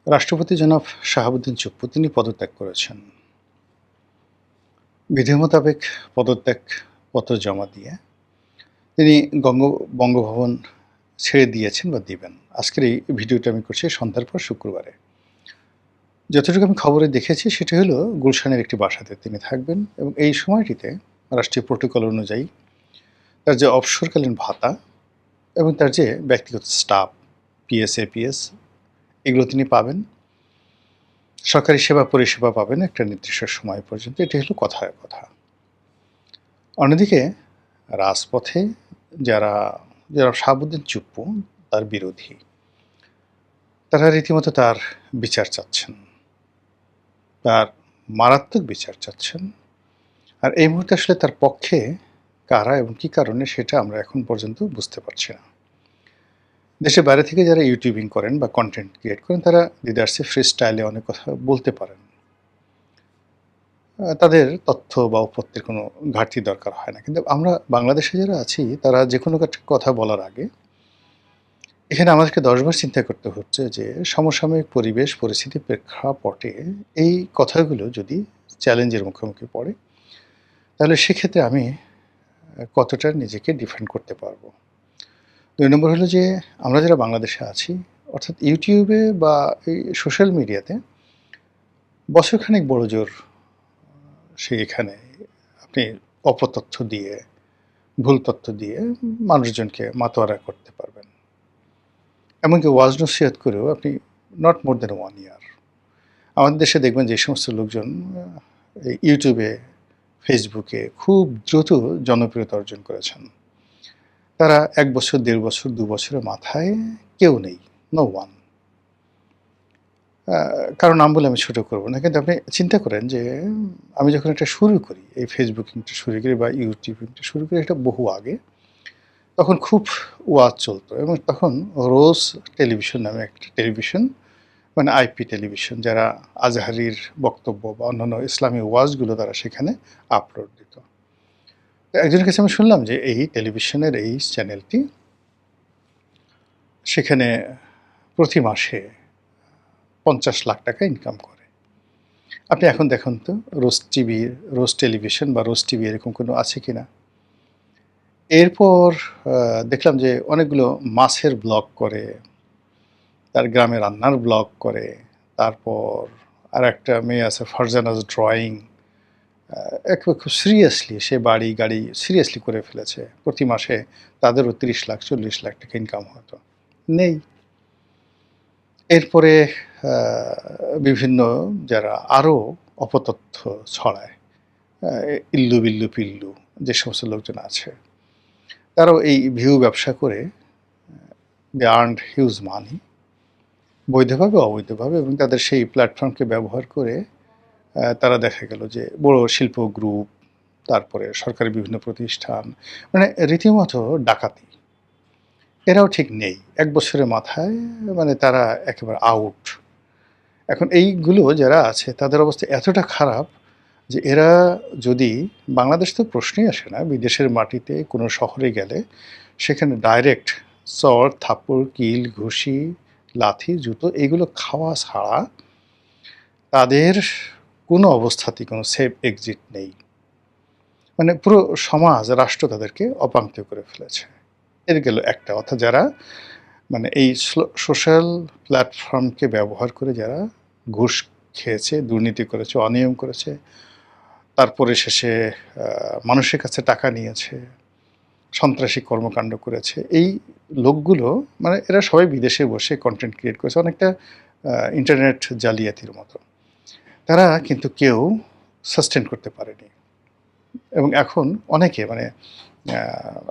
রাষ্ট্রপতি জনাব শাহাবুদ্দিন চুপ্পু তিনি পদত্যাগ করেছেন। বিধি মোতাবেক পদত্যাগপত্র জমা দিয়ে তিনি বঙ্গভবন ছেড়ে দিয়েছেন বা দিবেন। আজকের এই ভিডিওটা আমি করছি সন্ধ্যার পর শুক্রবারে। যতটুকু আমি খবরে দেখেছি সেটি হলো গুলশানের একটি বাসাতে তিনি থাকবেন এবং এই সময়টিতে রাষ্ট্রীয় প্রোটোকল অনুযায়ী তার যে অবসরকালীন ভাতা এবং তার যে ব্যক্তিগত স্টাফ পিএস, এপিএস এগুলো তিনি পাবেন। সরকারি সেবা পরিষেবা পাবেন একটা নির্দিষ্ট সময় পর্যন্ত। এটি হলো কথায় কথা। অন্যদিকে রাজপথে যারা শাহাবুদ্দিন চুপ্পু তার বিরোধী, তারা রীতিমতো তার বিচার চাচ্ছেন, তার মারাত্মক বিচার চাচ্ছেন। আর এই মুহূর্তে আসলে তার পক্ষে কারা এবং কী কারণে সেটা আমরা এখন পর্যন্ত বুঝতে পারছি না। দেশের বাইরে থেকে যারা ইউটিউবিং করেন বা কন্টেন্ট ক্রিয়েট করেন তারা লিডারশিপ ফ্রি স্টাইলে অনেক কথা বলতে পারেন। তাদের তথ্য বা উপত্যের কোনো ঘাটতি দরকার হয় না। কিন্তু আমরা বাংলাদেশে যারা আছি তারা যে কোনো কথা বলার আগে এখানে আমাদেরকে ১০ বার চিন্তা করতে হচ্ছে যে সমসাময়িক পরিবেশ পরিস্থিতির প্রেক্ষাপটে এই কথাগুলো যদি চ্যালেঞ্জের মুখোমুখি পড়ে, তাহলে সেক্ষেত্রে আমি কতটা নিজেকে ডিফেন্ড করতে পারবো। ২ নম্বর হলো যে আমরা যারা বাংলাদেশে আছি, অর্থাৎ ইউটিউবে বা এই সোশ্যাল মিডিয়াতে বছরখানেক বড়জোর সেইখানে আপনি অপতথ্য দিয়ে, ভুল তথ্য দিয়ে মানুষজনকে মাতোয়ারা করতে পারবেন। এমনকি ওয়াজ নসিহত করেও আপনি নট মোর দ্যান 1 ইয়ার। আমাদের দেশে দেখবেন যে সমস্ত লোকজন এই ইউটিউবে, ফেসবুকে খুব দ্রুত জনপ্রিয়তা অর্জন করেছেন। তারা ১ বছর, ১.৫ বছর, ২ বছরের মাথায় কেউ নেই, নো ওয়ান। কারো নাম বলে আমি ছোট করব না। কিন্তু আপনি চিন্তা করেন যে আমি যখন এটা শুরু করি, এই ফেসবুকিংটা শুরু করি বা ইউটিউবিংটা শুরু করি, এটা বহু আগে। তখন খুব ওয়াজ চলতো এবং তখন রোজ টেলিভিশন নামে একটা টেলিভিশন, মানে আইপি টেলিভিশন, যারা আজহারির বক্তব্য বা অন্যান্য ইসলামী ওয়াজগুলো তারা সেখানে আপলোড দিত। তো একজনের কাছে আমি শুনলাম যে এই টেলিভিশনের এই চ্যানেলটি সেখানে প্রতি মাসে ৫০ লাখ টাকা ইনকাম করে। আপনি এখন দেখুন তো রোজ টেলিভিশন বা রোজ টিভি এরকম কোনো আছে কিনা? এরপর দেখলাম যে অনেকগুলো মাছের ব্লগ করে, তার গ্রামে রান্নার ব্লগ করে। তারপর আরেকটা মেয়ে আছে ফারজানাজ ড্রয়িং। একেবারে খুব সিরিয়াসলি সে বাড়ি গাড়ি সিরিয়াসলি করে ফেলেছে। প্রতি মাসে তাদেরও ৩০ লাখ ৪০ লাখ টাকা ইনকাম হতো। নেই। এরপরে বিভিন্ন যারা আরও অপতথ্য ছড়ায়, ইল্লু বিল্লু পিল্লু যে সমস্ত লোকজন আছে, তারাও এই ভিউ ব্যবসা করে দে আর্নড হিউজ মানি, বৈধভাবে অবৈধভাবে, এবং তাদের সেই প্ল্যাটফর্মকে ব্যবহার করে তারা দেখা গেল যে বড় শিল্প গ্রুপ, তারপরে সরকারি বিভিন্ন প্রতিষ্ঠান, মানে রীতিমতো ডাকাতি। এরাও ঠিক নেই। ১ বছরের মাথায় মানে তারা একেবারে আউট। এখন এইগুলো যারা আছে তাদের অবস্থা এতটা খারাপ যে এরা যদি, বাংলাদেশ তো প্রশ্নই আসে না, বিদেশের মাটিতে কোনো শহরে গেলে সেখানে ডাইরেক্ট চড়, থাপ্পড়, কিল, ঘুষি, লাথি, জুতো এগুলো খাওয়া ছাড়া তাদের কোনো অবস্থাতেই কোনো সেফ এক্সিট নেই। মানে পুরো সমাজ, রাষ্ট্র তাদেরকে অপাঙ্ক্তেয় করে ফেলেছে। এর গেল একটা। অর্থাৎ যারা মানে এই সোশ্যাল প্ল্যাটফর্মকে ব্যবহার করে যারা ঘুষ খেয়েছে, দুর্নীতি করেছে, অনিয়ম করেছে, তারপরে শেষে মানুষের কাছে টাকা নিয়েছে, সন্ত্রাসী কর্মকাণ্ড করেছে, এই লোকগুলো মানে এরা সবাই বিদেশে বসে কন্টেন্ট ক্রিয়েট করেছে, অনেকটা ইন্টারনেট জালিয়াতির মতো। তারা কিন্তু কেউ সাস্টেন করতে পারেনি। এবং এখন অনেকে মানে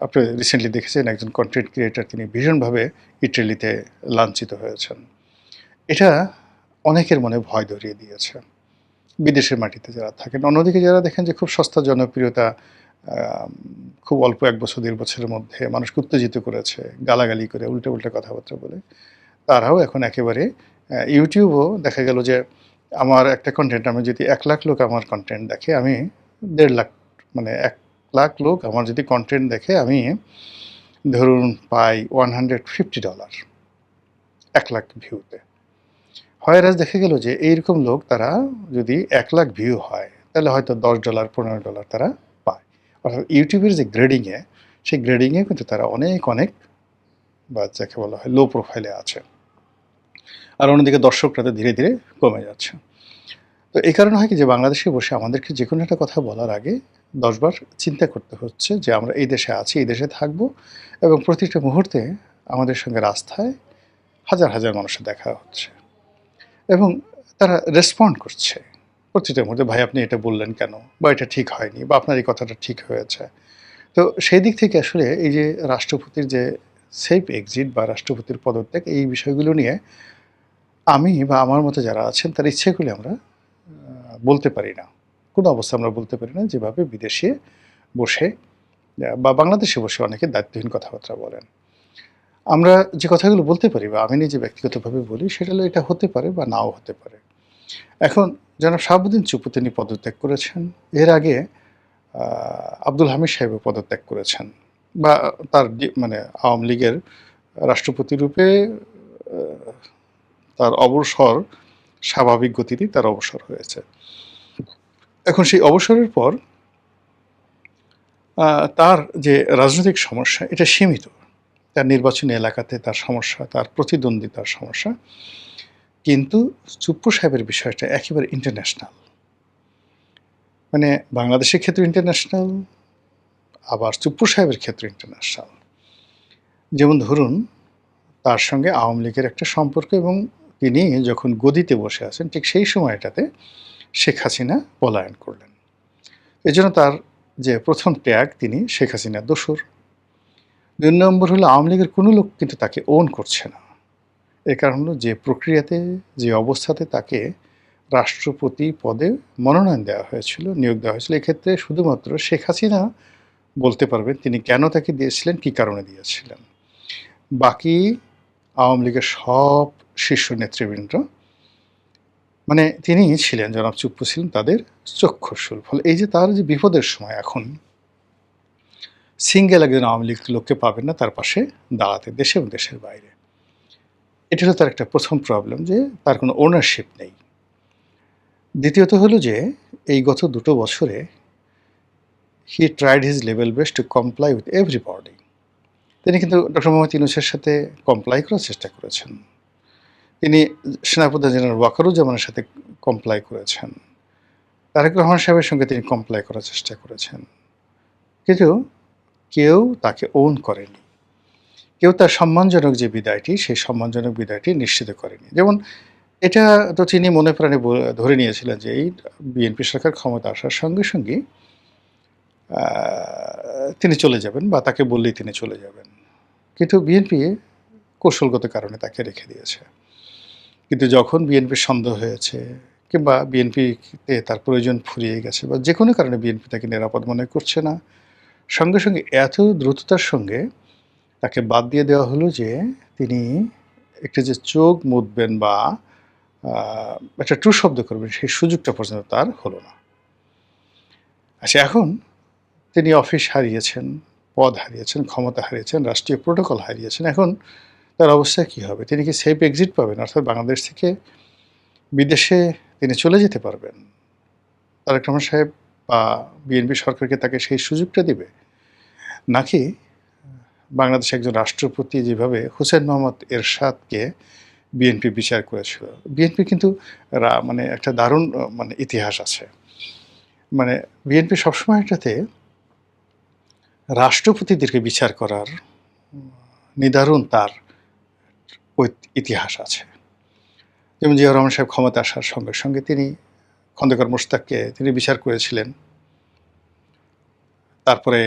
আপনি রিসেন্টলি দেখেছেন একজন কন্টেন্ট ক্রিয়েটার, তিনি ভীষণভাবে ইটালিতে লাঞ্ছিত হয়েছেন। এটা অনেকের মনে ভয় ধরিয়ে দিয়েছে, বিদেশের মাটিতে যারা থাকেন। অন্যদিকে যারা দেখেন যে খুব সস্তা জনপ্রিয়তা, খুব অল্প ১ বছর ১.৫ বছরের মধ্যে মানুষকে উত্তেজিত করেছে, গালাগালি করে উল্টে উল্টে কথাবার্তা বলে, তারাও এখন একেবারে ইউটিউবও দেখা গেল যে আমার একটা কন্টেন্ট, আমি যদি ১ লাখ লোক আমার কন্টেন্ট দেখে, আমি ১.৫ লাখ, মানে ১ লাখ লোক আমার যদি কন্টেন্ট দেখে, আমি ধরুন পাই $150 ১ লাখ ভিউতে। হয়রাজ দেখা গেল যে এইরকম লোক তারা যদি 1,00,000 ভিউ হয় তাহলে হয়তো $10 $15 তারা পায়। অর্থাৎ ইউটিউবের যে গ্রেডিংয়ে সেই গ্রেডিংয়ে কিন্তু তারা অনেক অনেক বা যাকে বলা হয় লো প্রোফাইলে আছে। আর অন্যদিকে দর্শকরা তো ধীরে ধীরে কমে যাচ্ছে। তো এই কারণে হয় কি যে বাংলাদেশে বসে আমাদেরকে যে কোনো একটা কথা বলার আগে ১০ বার চিন্তা করতে হচ্ছে যে আমরা এই দেশে আছি, এই দেশে থাকবো এবং প্রতিটা মুহূর্তে আমাদের সঙ্গে রাস্তায় হাজার হাজার মানুষের দেখা হচ্ছে এবং তারা রেসপন্ড করছে প্রতিটা মুহূর্তে, ভাই আপনি এটা বললেন কেন, বা এটা ঠিক হয়নি, বা আপনার এই কথাটা ঠিক হয়েছে। তো সেই দিক থেকে আসলে এই যে রাষ্ট্রপতির যে সেফ এক্সিট বা রাষ্ট্রপতির পদত্যাগ, এই বিষয়গুলো নিয়ে আমি বা আমার মতো যারা আছেন তার ইচ্ছেগুলি আমরা বলতে পারি না, কোনো অবস্থা আমরা বলতে পারি না যেভাবে বিদেশে বসে বা বাংলাদেশে বসে অনেকে দায়িত্বহীন কথাবার্তা বলেন। আমরা যে কথাগুলো বলতে পারি বা আমি নিজে ব্যক্তিগতভাবে বলি সেটা হলো এটা হতে পারে বা নাও হতে পারে। এখন জনাব শাহাবুদ্দিন চুপ্পু তিনি পদত্যাগ করেছেন। এর আগে আব্দুল হামিদ সাহেবও পদত্যাগ করেছেন বা তার মানে আওয়ামী লীগের রাষ্ট্রপতি রূপে তার অবসর স্বাভাবিক গতিতেই তার অবসর হয়েছে। এখন সেই অবসরের পর তার যে রাজনৈতিক সমস্যা এটা সীমিত। তার নির্বাচনী এলাকাতে তার সমস্যা, তার প্রতিদ্বন্দ্বিতার সমস্যা। কিন্তু চুপ্পু সাহেবের বিষয়টা একেবারে ইন্টারন্যাশনাল। মানে বাংলাদেশের ক্ষেত্রে ইন্টারন্যাশনাল, আবার চুপ্পু সাহেবের ক্ষেত্রে ইন্টারন্যাশনাল। যেমন ধরুন তার সঙ্গে আওয়ামী লীগের একটা সম্পর্ক এবং তিনি যখন গদিতে বসে আছেন ঠিক সেই সময়টাতে শেখ হাসিনা পলায়ন করলেন। এজন্য তার যে প্রথম ট্যাগ তিনি শেখ হাসিনার দোসর। ২ নম্বর হলো আওয়ামী লীগের কোনো লোক কিন্তু তাকে ওন করছে না। এর কারণ হলো যে প্রক্রিয়াতে, যে অবস্থাতে তাকে রাষ্ট্রপতি পদে মনোনয়ন দেওয়া হয়েছিল, নিয়োগ দেওয়া হয়েছিল, এক্ষেত্রে শুধুমাত্র শেখ হাসিনা বলতে পারবেন তিনি কেন তাকে দিয়েছিলেন, কী কারণে দিয়েছিলেন। বাকি আওয়ামী লীগের সব শীর্ষ নেতৃবৃন্দ মানে তিনিই ছিলেন, জনাব চুপ্পু ছিলেন তাদের চক্ষুশূল। ফলে এই যে তার যে বিপদের সময় এখন সিঙ্গেল একজন আওয়ামী লীগ লোককে পাবেন না তার পাশে দাঁড়াতে, দেশে এবং দেশের বাইরে। এটা হলো তার একটা প্রথম প্রবলেম যে তার কোনো ওনারশিপ নেই। দ্বিতীয়ত হলো যে এই গত ২ বছরে he tried his level best to comply with everybody. তিনি কিন্তু ডক্টর মোহাম্মদ ইউনূসের সাথে কমপ্লাই করার চেষ্টা করেছেন। তিনি সেনাপ্রধান জেনারেল ওয়াকারুজ্জামানের সাথে কমপ্লাই করেছেন। তারেক রহমান সাহেবের সঙ্গে তিনি কমপ্লাই করার চেষ্টা করেছেন। কিন্তু কেউ তাকে ওন করেনি। কেউ তার সম্মানজনক যে বিদায়টি, সেই সম্মানজনক বিদায়টি নিশ্চিত করেনি। যেমন এটা তো তিনি মনে প্রাণে ধরে নিয়েছিলেন যে এই বিএনপি সরকার ক্ষমতা আসার সঙ্গে সঙ্গেই তিনি চলে যাবেন বা তাকে বললেই তিনি চলে যাবেন। কিন্তু বিএনপি কৌশলগত কারণে তাকে রেখে দিয়েছে। কিন্তু যখন বিএনপির সন্দেহ হয়েছে কিংবা বিএনপিতে তার প্রয়োজন ফুরিয়ে গেছে বা যে কোনো কারণে বিএনপি তাকে নিরাপদ মনে করছে না, সঙ্গে সঙ্গে এত দ্রুততার সঙ্গে তাকে বাদ দিয়ে দেওয়া হলো যে তিনি একটি যে চোখ মুদবেন বা একটা ট্রু শব্দ করবেন সেই সুযোগটা পর্যন্ত তার হলো না। আচ্ছা, এখন তিনি অফিস হারিয়েছেন, পদ হারিয়েছেন, ক্ষমতা হারিয়েছেন, রাষ্ট্রীয় প্রোটোকল হারিয়েছেন। এখন তার অবস্থা কী হবে? তিনি কি সেফ এক্সিট পাবেন? অর্থাৎ বাংলাদেশ থেকে বিদেশে তিনি চলে যেতে পারবেন? তারেক রহমান সাহেব বা বিএনপি সরকারকে তাকে সেই সুযোগটা দিবে? নাকি বাংলাদেশে একজন রাষ্ট্রপতি যেভাবে হোসেন মোহাম্মদ এরশাদকে বিএনপি বিচার করেছিল। বিএনপি কিন্তু মানে একটা দারুণ মানে ইতিহাস আছে। মানে বিএনপি সবসময় এটাতে রাষ্ট্রপতিদেরকে বিচার করার নিদারুণ তার ইতিহাস আছে। যেমন জিয়াউর রহমান সাহেব ক্ষমতা আসার সঙ্গে সঙ্গে তিনি খন্দকার মোশতাককে তিনি বিচার করেছিলেন। তারপরে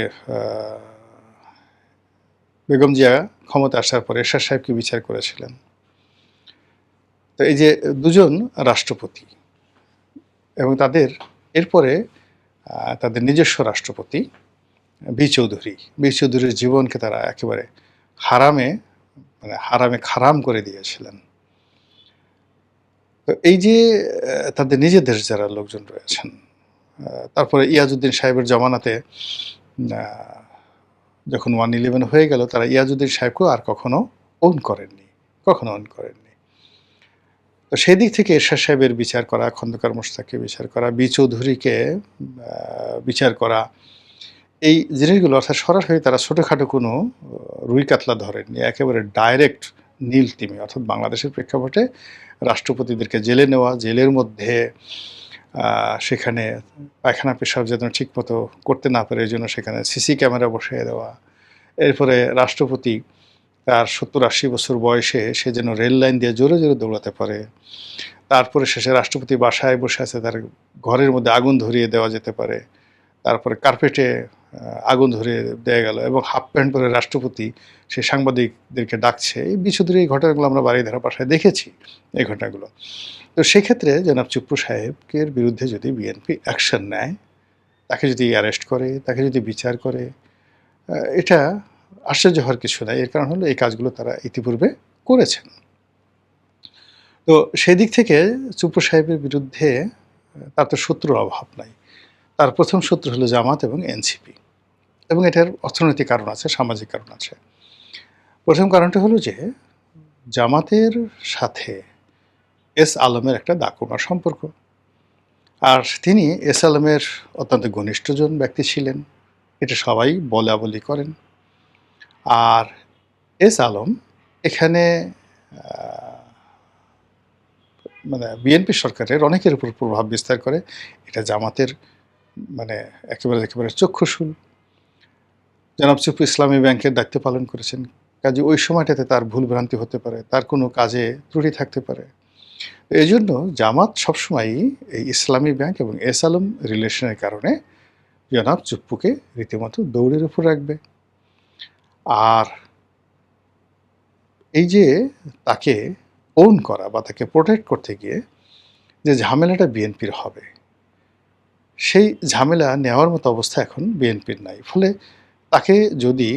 বেগম জিয়া ক্ষমতা আসার পরে এরশাদ সাহেবকে বিচার করেছিলেন। তো এই যে দুজন রাষ্ট্রপতি এবং তাদের এরপরে তাদের নিজস্ব রাষ্ট্রপতি বি চৌধুরীর জীবনকে তারা একেবারে হারামে খারাম করে দিয়েছিলেন। তো এই যে তাদের নিজেদের যারা লোকজন রয়েছেন, তারপরে ইয়াজউদ্দিন সাহেবের জমানাতে যখন 1/11 হয়ে গেল তারা ইয়াজউদ্দিন সাহেবকেও আর কখনো ওন করেননি। তো তো সেই দিক থেকে এরশাদ সাহেবের বিচার করা, খন্দকার মোশতাককে বিচার করা, বি চৌধুরীকে বিচার করা, এই জিনিসগুলো অর্থাৎ সরাসরি তারা ছোটখাটো কোনো রুই কাতলা ধরেননি। একেবারে ডাইরেক্ট নীল তিমি অর্থাৎ বাংলাদেশের প্রেক্ষাপটে রাষ্ট্রপতিদেরকে জেলে নেওয়া, জেলের মধ্যে সেখানে পায়খানা পেশাব যেন ঠিকমতো করতে না পারে এজন্য সেখানে সিসি ক্যামেরা বসিয়ে দেওয়া। এরপরে রাষ্ট্রপতি তার ৭০-৮০ বছর বয়সে সে যেন রেল লাইন দিয়ে জোরে, জোরে দৌড়াতে পারে। তারপরে শেষে রাষ্ট্রপতি বাসায় বসে আছে, তার ঘরের মধ্যে আগুন ধরিয়ে দেওয়া যেতে পারে। তারপরে কার্পেটে আগুন ধরিয়ে দেয়া গেল এবং হাফ প্যান্ট পরে রাষ্ট্রপতি সে সাংবাদিকদেরকে ডাকছে। এই বিশুদ্ধ এই ঘটনাগুলো আমরা বারিধারা বাসায় দেখেছি এই ঘটনাগুলো। তো সেক্ষেত্রে জনাব চুপ্পু সাহেবের বিরুদ্ধে যদি বিএনপি অ্যাকশন নেয়, তাকে যদি অ্যারেস্ট করে, তাকে যদি বিচার করে, এটা আশ্চর্য হওয়ার কিছু নাই। এর কারণ হলো এই কাজগুলো তারা ইতিপূর্বে করেছেন। তো সেদিক থেকে চুপ্পু সাহেবের বিরুদ্ধে তার তো শত্রুর অভাব নাই। তার প্রথম শত্রু হলো জামাত এবং এনসিপি, এবং এটার অর্থনৈতিক কারণ আছে, সামাজিক কারণ আছে। প্রথম কারণটা হলো যে জামাতের সাথে এস আলমের একটা দাকুমার সম্পর্ক, আর তিনি এস আলমের অত্যন্ত ঘনিষ্ঠজন ব্যক্তি ছিলেন, এটা সবাই বলা বলি করেন। আর এস আলম এখানে মানে বিএনপি সরকারের অনেকের উপর প্রভাব বিস্তার করে। এটা জামাতের মানে একেবারে চক্ষুশূল। জনাব চুপ্পু ইসলামী ব্যাংকের দায়িত্ব পালন করেছেন, কাজে ওই সময়টাতে তার ভুলভ্রান্তি হতে পারে, তার কোনো কাজে ত্রুটি থাকতে পারে। এই জন্য জামাত সবসময়ই এই ইসলামী ব্যাংক এবং এস আলম রিলেশনের কারণে জনাব চুপ্পুকে রীতিমতো দৌড়ের উপর রাখবে। আর এই যে তাকে ওন করা বা তাকে প্রোটেক্ট করতে গিয়ে যে ঝামেলাটা বিএনপির হবে, সেই ঝামেলা নেওয়ার মতো অবস্থা এখন বিএনপির নাই। ফলে তাকে যদি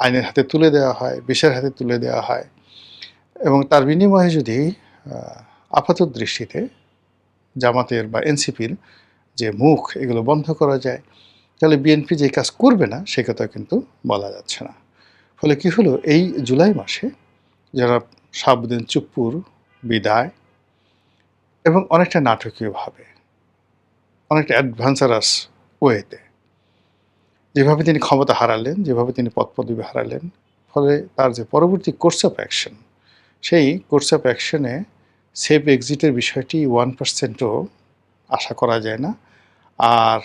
আইনের হাতে তুলে দেওয়া হয়, বিচারের হাতে তুলে দেওয়া হয়, এবং তার বিনিময়ে যদি আপাত দৃষ্টিতে জামাতের বা এনসিপির যে মুখ এগুলো বন্ধ করা যায়, তাহলে বিএনপি যে কাজ করবে না সে কথা কিন্তু বলা যাচ্ছে না। ফলে কি হলো, এই জুলাই মাসে যারা শাহাবুদ্দিন চুপ্পুর বিদায় এবং অনেকটা নাটকীয়ভাবে, অনেকটা অ্যাডভান্সারাস ওয়েতে যেভাবে তিনি ক্ষমতা হারালেন, যেভাবে তিনি পদপদবি হারালেন, ফলে তার যে পরবর্তী কোর্স অফ অ্যাকশন, সেই কোর্স অফ অ্যাকশনে সেফ এক্সিটের বিষয়টি 1%ও আশা করা যায় না। আর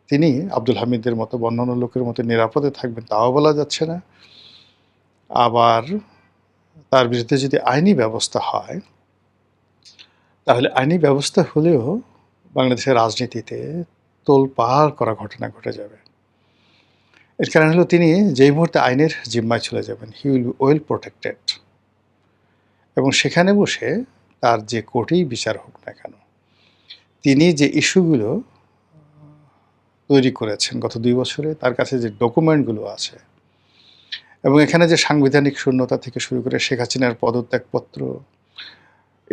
তিনি আব্দুল হামিদের মতো অন্যান্য লোকের মতো নিরাপদে থাকবেন তাও বলা যাচ্ছে না। আবার তার বিরুদ্ধে যদি আইনি ব্যবস্থা হয়, তাহলে আইনি ব্যবস্থা হলেও বাংলাদেশের রাজনীতিতে তোলপাড় করা ঘটনা ঘটে যাবে। এর কারণ হলো তিনি যেই মুহূর্তে আইনের জিম্মায় চলে যাবেন, he will be well protected, এবং সেখানে বসে তার যে কোর্টেই বিচার হোক না কেন, তিনি যে ইস্যুগুলো তৈরি করেছেন গত 2 বছরে, তার কাছে যে ডকুমেন্টগুলো আছে, এবং এখানে যে সাংবিধানিক শূন্যতা থেকে শুরু করে শেখ হাসিনার পদত্যাগপত্র,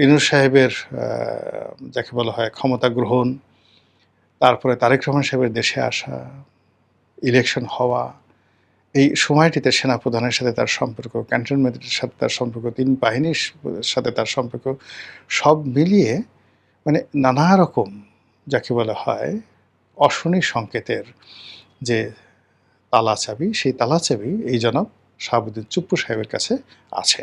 ইউনূস সাহেবের যাকে বলা হয় ক্ষমতা গ্রহণ, তারপরে তারেক রহমান সাহেবের দেশে আসা, ইলেকশন হওয়া, এই সময়টিতে সেনাপ্রধানের সাথে তার সম্পর্ক, ক্যান্টনমেন্টের সাথে তার সম্পর্ক, 3 বাহিনীর সাথে তার সম্পর্ক, সব মিলিয়ে মানে নানা রকম যাকে বলা হয় অশনি সংকেতের যে তালাচাবি, সেই তালাচাবি এই জনাব শাহাবুদ্দিন চুপ্পু সাহেবের কাছে আছে।